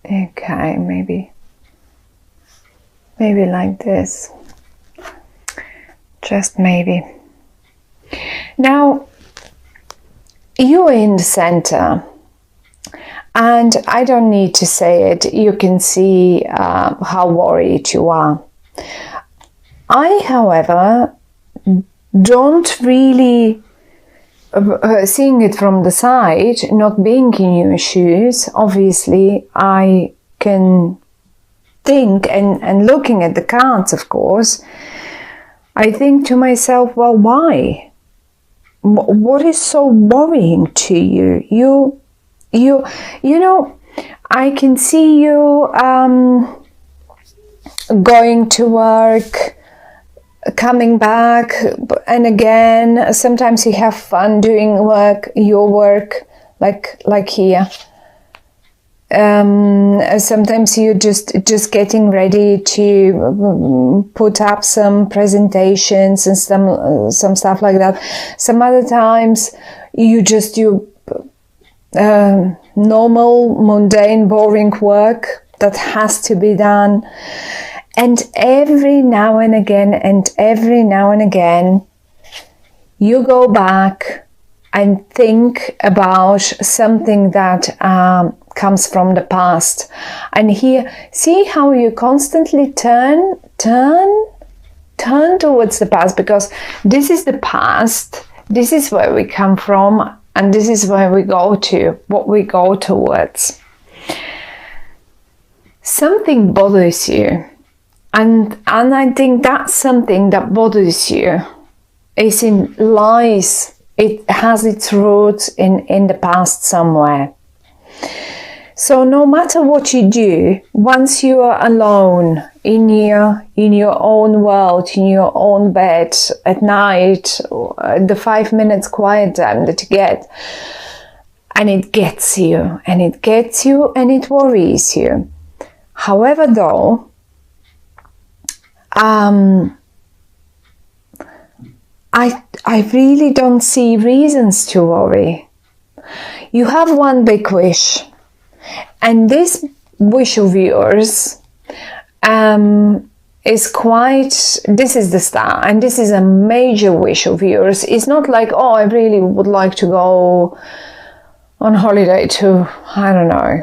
Okay, maybe like this. Just maybe. Now, you're in the center, and I don't need to say it. You can see how worried you are. I, however, don't really, seeing it from the side, not being in your shoes, obviously I can think, and looking at the cards, of course, I think to myself, well, why? What is so worrying to you? You know, I can see you going to work, coming back, and again, sometimes you have fun doing your work, like here. Sometimes you're just getting ready to put up some presentations and some stuff like that. Some other times you normal, mundane, boring work that has to be done. And every now and again, you go back and think about something that comes from the past. And here, see how you constantly turn towards the past, because this is the past, this is where we come from, and this is where we go to, what we go towards. Something bothers you, and I think that's something that bothers you is in lies. It has its roots in the past somewhere. So no matter what you do, once you are alone in your own world, in your own bed at night, the 5 minutes quiet time that you get, and it gets you, and it worries you. However, though, I really don't see reasons to worry. You have one big wish, and this wish of yours is this is the star, and this is a major wish of yours. It's not like, oh, I really would like to go on holiday to, I don't know,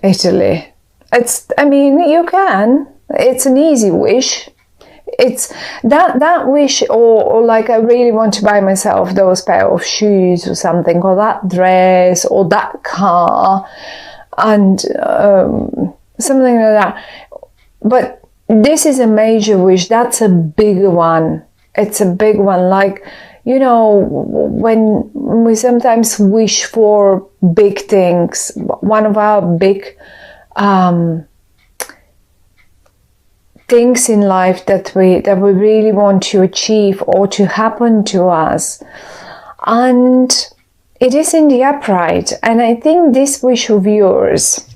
Italy. You can. It's an easy wish. It's that wish, or like, I really want to buy myself those pair of shoes or something, or that dress, or that car, and something like that. But this is a major wish. That's a bigger one. It's a big one. Like, you know, when we sometimes wish for big things, one of our big things in life that we really want to achieve or to happen to us, and it is in the upright. And I think this wish of yours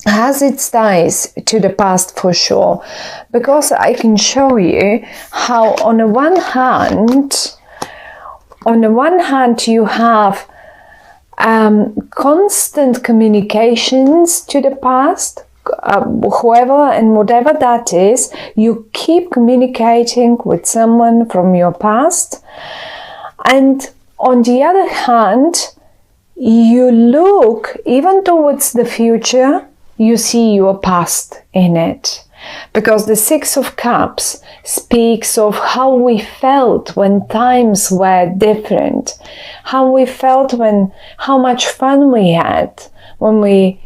has its ties to the past for sure, because I can show you how on the one hand you have constant communications to the past. Whoever and whatever that is, you keep communicating with someone from your past. And on the other hand, you look even towards the future, you see your past in it. Because the Six of Cups speaks of how we felt when times were different, how we felt how much fun we had when we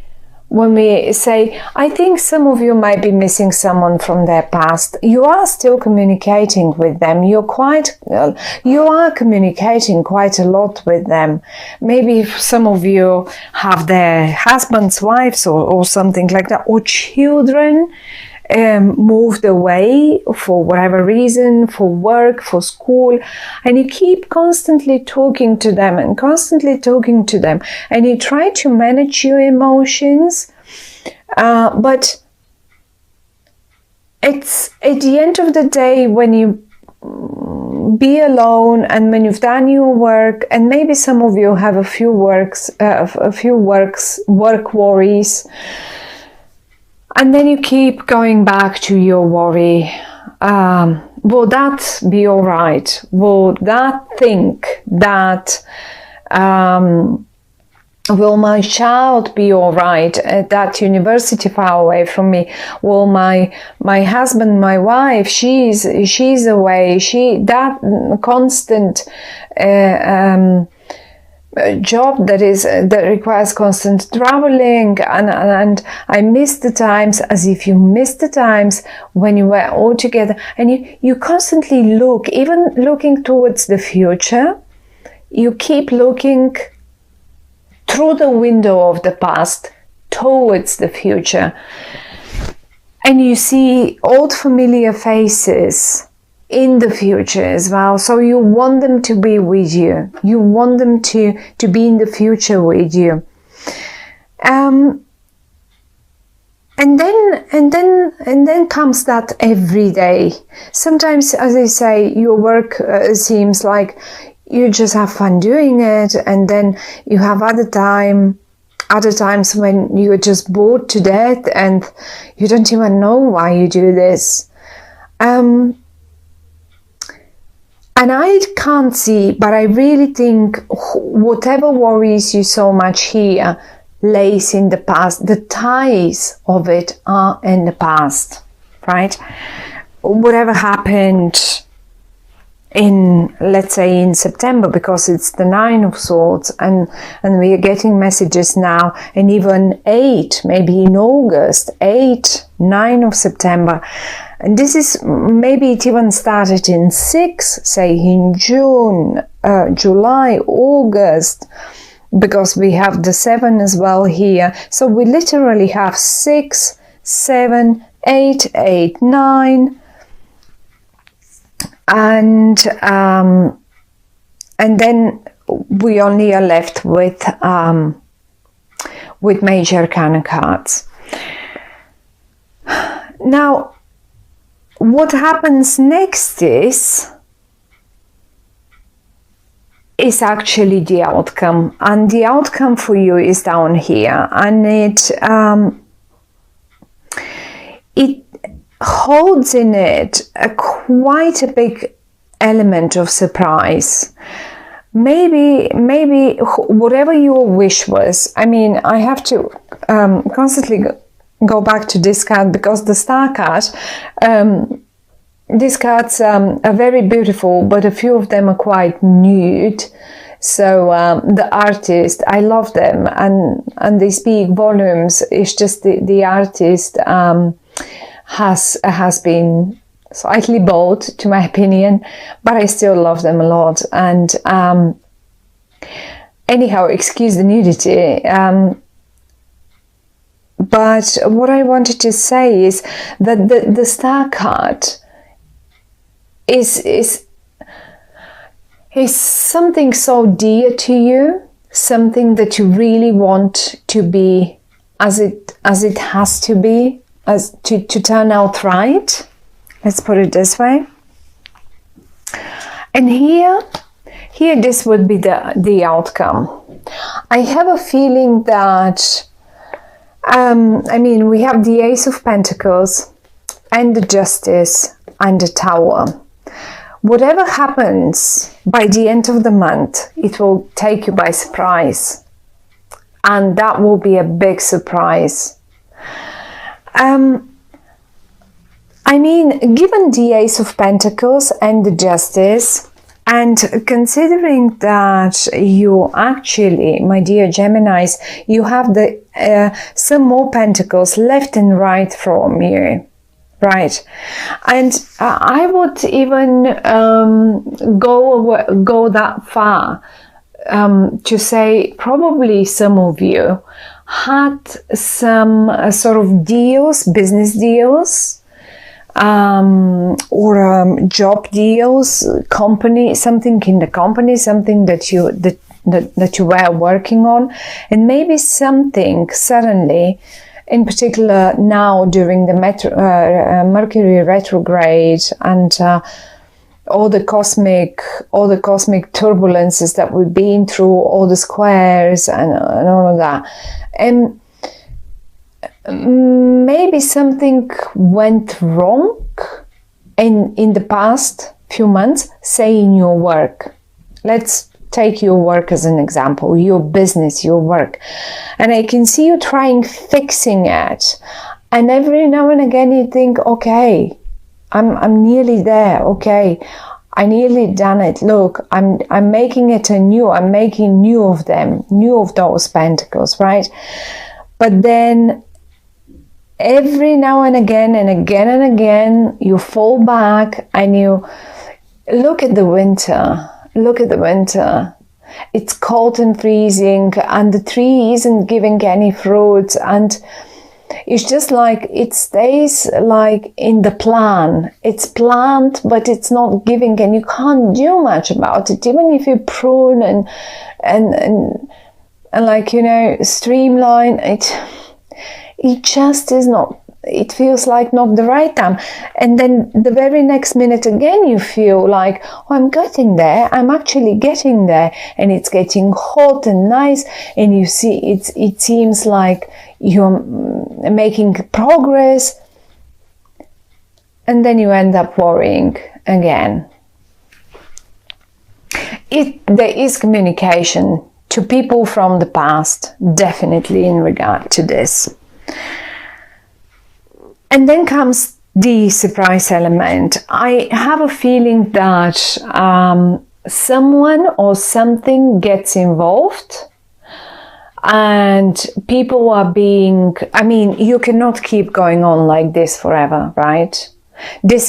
say, I think some of you might be missing someone from their past. You are still communicating with them. You are communicating quite a lot with them. Maybe some of you have their husbands, wives, or something like that, or children moved away for whatever reason, for work, for school, and you keep constantly talking to them, and you try to manage your emotions, but it's at the end of the day, when you be alone, and when you've done your work, and maybe some of you have a few work worries, and then you keep going back to your worry. Will that be all right? Will that think that will my child be all right at that university far away from me? Will my husband, my wife, she's away, that constant job that requires constant traveling, and I miss the times, as if you miss the times when you were all together, and you constantly look, even looking towards the future, you keep looking through the window of the past towards the future, and you see old familiar faces in the future as well. So you want them to be with you. You want them to be in the future with you. And then comes that every day. Sometimes, as I say, your work seems like you just have fun doing it, and then you have other times when you're just bored to death and you don't even know why you do this. And I can't see, but I really think whatever worries you so much here lays in the past. The ties of it are in the past, right? Whatever happened in, let's say, in September, because it's the 9 of Swords, and we are getting messages now, and even 8, maybe in August, 8, 9 of September. And this is, maybe it even started in 6, say in June, July, August, because we have the 7 as well here. So we literally have 6, 7, 8, 8, 9, and then we only are left with Major Arcana cards. Now, what happens next is actually the outcome, and the outcome for you is down here, and it holds in it quite a big element of surprise. Maybe whatever your wish was. I mean, I have to constantly go back to this card, because the Star card, these cards are very beautiful, but a few of them are quite nude. So the artist, I love them, and they speak volumes. It's just the artist has been slightly bold, to my opinion, but I still love them a lot. And anyhow, excuse the nudity. But what I wanted to say is that the Star card is something so dear to you, something that you really want to be as it has to be, as to turn out right. Let's put it this way. And here this would be the outcome. I have a feeling that I mean, we have the Ace of Pentacles and the Justice and the Tower. Whatever happens by the end of the month, it will take you by surprise. And that will be a big surprise. I mean, given the Ace of Pentacles and the Justice, and considering that you actually, my dear Geminis, you have the some more pentacles left and right from you, right? And I would even go that far to say probably some of you had some sort of deals, business deals, or job deals, company, something in the company, something that you were working on, and maybe something suddenly, in particular now during the Mercury retrograde, and all the cosmic turbulences that we've been through, all the squares and all of that. And maybe something went wrong in the past few months, say in your work. Let's take your work as an example, your business, your work. And I can see you trying fixing it. And every now and again you think, okay, I'm nearly there. Okay, I nearly done it. Look, I'm making it anew. I'm making new of them, new of those pentacles, right? But then every now and again and again and again, you fall back and you look at the winter. Look at the winter. It's cold and freezing, and the tree isn't giving any fruit, and it's just like it stays like in the plan. It's planned, but it's not giving, and you can't do much about it. Even if you prune and like, you know, streamline it, it just is not. It feels like not the right time. And then the very next minute again, you feel like, oh, I'm getting there. I'm actually getting there. And it's getting hot and nice. And you see, it seems like you're making progress. And then you end up worrying again. There is communication to people from the past, definitely in regard to this. And then comes the surprise element. I have a feeling that someone or something gets involved, and people are being, I mean, you cannot keep going on like this forever, right? This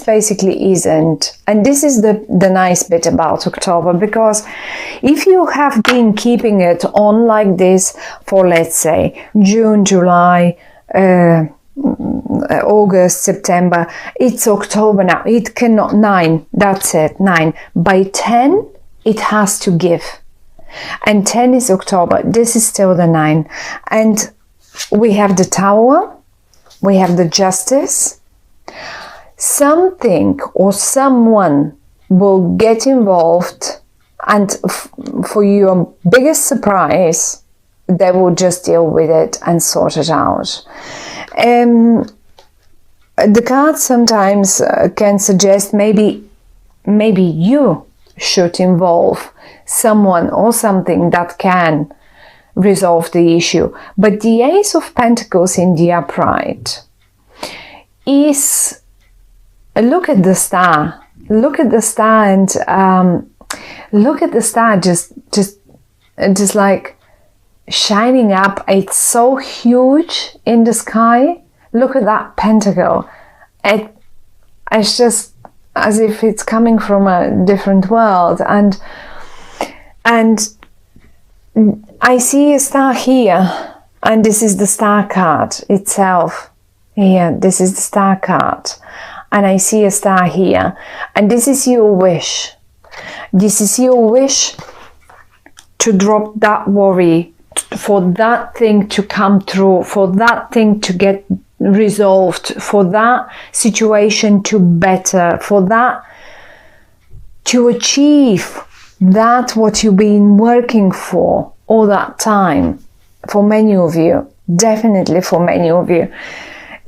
basically isn't. And this is the nice bit about October, because if you have been keeping it on like this for, let's say, June, July, August, September, it's October now. It cannot, 9, that's it, 9. By 10, it has to give. And 10 is October. This is still the 9. And we have the Tower, we have the Justice. Something or someone will get involved, and for your biggest surprise, they will just deal with it and sort it out. The cards sometimes can suggest maybe you should involve someone or something that can resolve the issue. But the Ace of Pentacles in the upright is, look at the star. Look at the star and look at the star just like shining up. It's so huge in the sky. Look at that pentacle. It's just as if it's coming from a different world. And I see a star here, and this is the star card itself. Here, this is the star card. And I see a star here. And this is your wish. This is your wish to drop that worry, for that thing to come through, for that thing to get resolved, for that situation to better, for that to achieve that what you've been working for all that time. For many of you, definitely for many of you.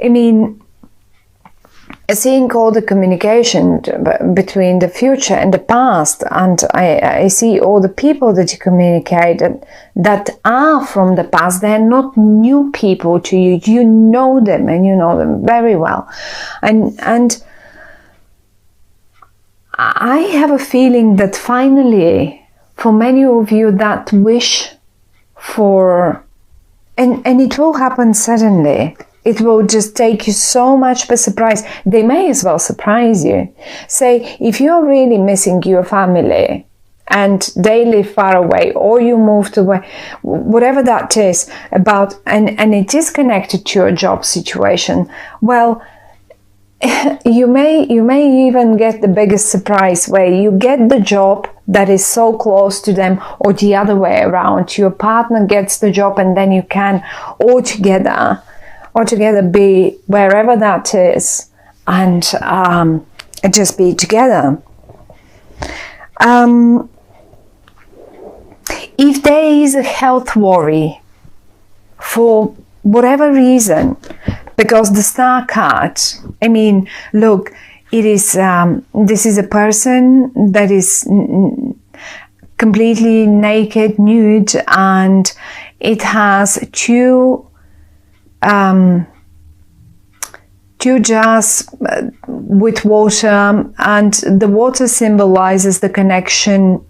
I mean, seeing all the communication between the future and the past, and I see all the people that you communicate that are from the past. They're not new people to you. You know them, and you know them very well. And I have a feeling that finally, for many of you, that wish for, and it will happen suddenly. It will just take you so much by surprise. They may as well surprise you. Say, if you're really missing your family and they live far away, or you moved away, whatever that is about, and it is connected to your job situation, well, you may even get the biggest surprise, where you get the job that is so close to them, or the other way around. Your partner gets the job, and then you can altogether be wherever that is, and just be together. If there is a health worry for whatever reason, because the star card, I mean, look, it is this is a person that is completely naked, nude, and it has two jars with water, and the water symbolizes the connection,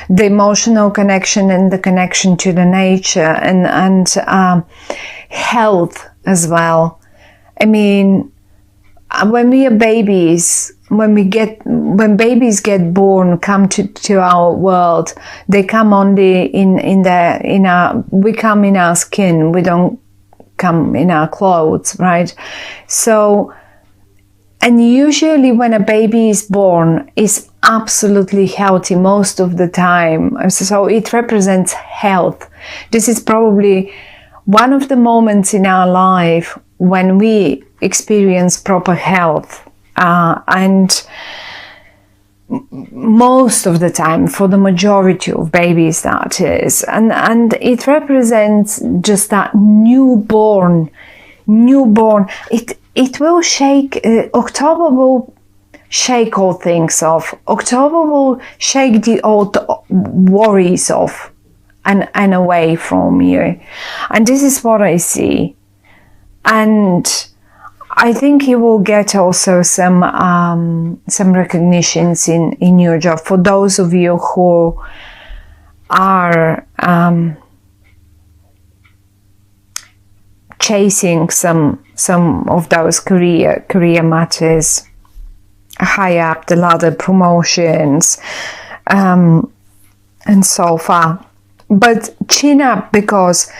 the emotional connection, and the connection to the nature, and health as well. I mean, when we are babies, when babies get born, come to our world, they come only we come in our skin. We don't come in our clothes, right? So, and usually when a baby is born, is absolutely healthy most of the time. So it represents health. This is probably one of the moments in our life when we experience proper health, and most of the time, for the majority of babies, that is, and it represents just that newborn. It will shake. October will shake all things off. October will shake the old worries off and away from you. And this is what I see. And I think you will get also some recognitions in your job. For those of you who are chasing some of those career matters, high up the ladder, promotions, and so far. But chin up, because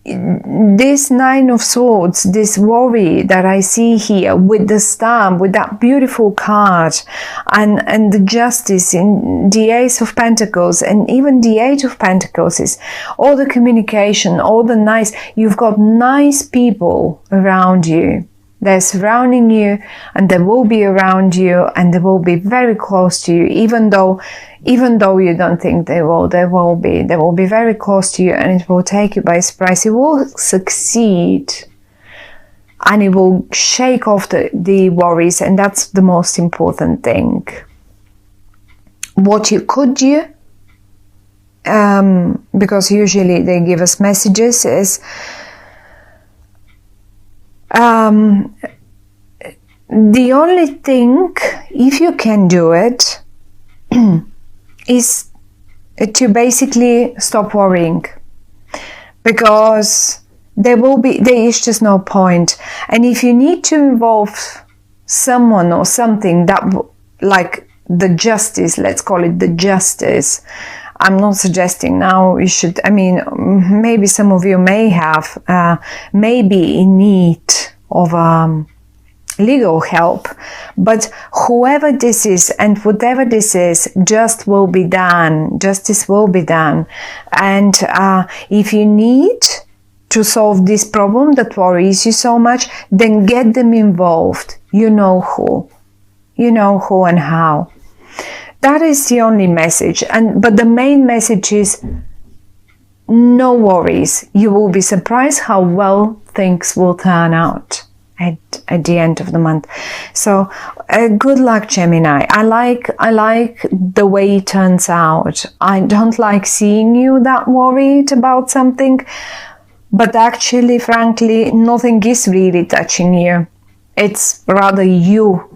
this Nine of Swords, this worry that I see here with the star, with that beautiful card, and the Justice in the Ace of Pentacles, and even the Eight of Pentacles, is all the communication, all the nice, you've got nice people around you. They're surrounding you, and they will be around you, and they will be very close to you, even though you don't think they will be very close to you, and it will take you by surprise. It will succeed, and it will shake off the worries, and that's the most important thing. What you could do, because usually they give us messages, is the only thing, if you can do it, is to basically stop worrying, because there is just no point. And if you need to involve someone or something that, like the Justice, let's call it the Justice, I'm not suggesting now you should, I mean, maybe some of you may have, maybe in need of legal help, but whoever this is and whatever this is, justice will be done. And if you need to solve this problem that worries you so much, then get them involved. You know who and how. That is the only message. But the main message is no worries. You will be surprised how well things will turn out at the end of the month. So good luck, Gemini. I like the way it turns out. I don't like seeing you that worried about something, but actually, frankly, nothing is really touching you. It's rather you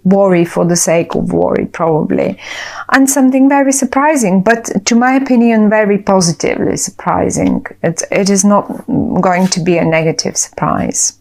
worry for the sake of worry, probably. And something very surprising, but to my opinion, very positively surprising. It is not going to be a negative surprise.